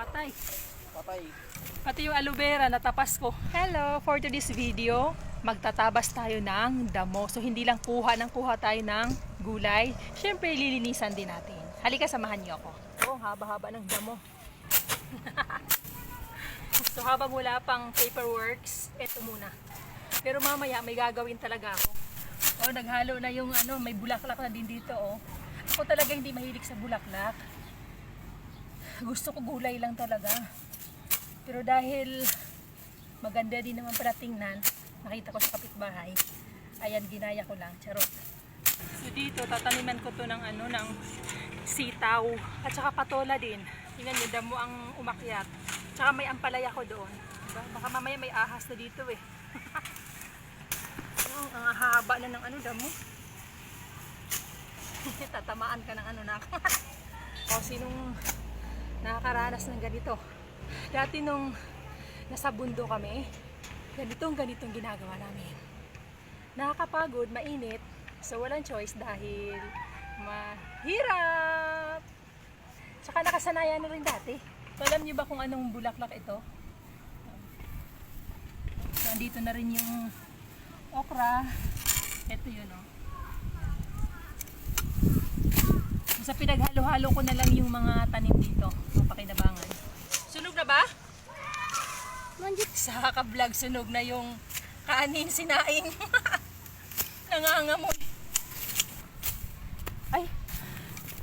patay. Patay. Pati yung aloe vera natapas ko. Hello, for today's video, magtatabas tayo ng damo. So hindi lang kuha tayo ng gulay. Syempre lilinisan din natin. Halika, samahan niyo ako. Oh, haba-haba ng damo. So habang wala pang paperworks, eto muna. Pero mamaya may gagawin talaga ako. Oh, naghalo na yung may bulaklak na din dito, oh. Ako talaga hindi mahilig sa bulaklak. Gusto ko gulay lang talaga. Pero dahil maganda din naman pala tingnan, nakita ko sa kapitbahay, ayan, ginaya ko lang, charot. So dito, tataniman ko to ng ng sitaw, at saka patola din. Tingnan nyo, damo ang umakyat. Tsaka may ampalaya ko doon. Diba? Baka mamaya may ahas na dito eh. Ang haba na ng damo. Tatamaan ka ng na. O sinong nakakaranas ng ganito? Dati nung nasa bundo kami, ganitong ginagawa namin. Nakakapagod, mainit, so walang choice dahil mahirap. Tsaka nakasanayan na rin dati. So, alam niyo ba kung anong bulaklak ito? So, andito na rin yung okra. Ito yun, oh. Sa pinaghalo-halo ko na lang yung mga tanim dito, mapakinabangan. Sunog na ba? Sa ka-vlog, sunog na yung kanin, sinaing. Nangangamoy. Ay,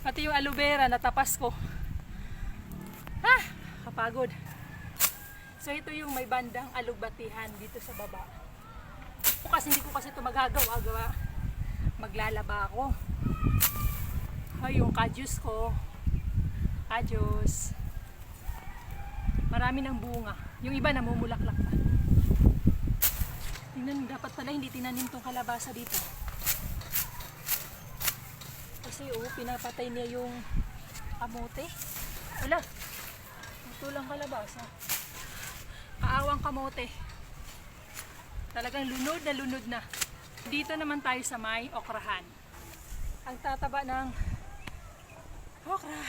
pati yung aloe vera natapas ko. Kapagod. So ito yung may bandang alugbatihan dito sa baba. Hindi ko kasi ito magagawa. Maglalaba ako. Ay, yung kadyus ko. Kadyus. Marami ng bunga. Yung iba namumulaklak pa. Tingnan, dapat pala hindi tinanim tong kalabasa dito. Kasi pinapatay niya yung kamote. Wala. Ito lang kalabasa. Kaawang kamote. Talagang lunod na. Dito naman tayo sa may okrahan. Ang tataba ng okra.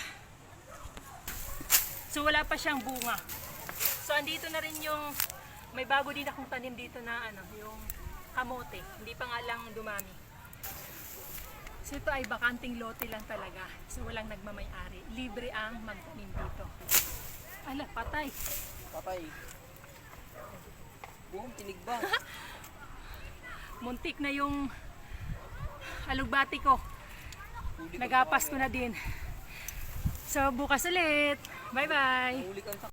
So wala pa siyang bunga. So andito na rin yung may bago din akong tanim dito na yung kamote. Hindi pa nga lang dumami. So ito ay bakanting lote lang talaga. So walang nagmamay-ari. Libre ang magtanim dito. Ala, patay. Patay. Buong tinig ba? Muntik na yung alugbati ko. Nagapas ko na din. So bukas ulit. Bye bye.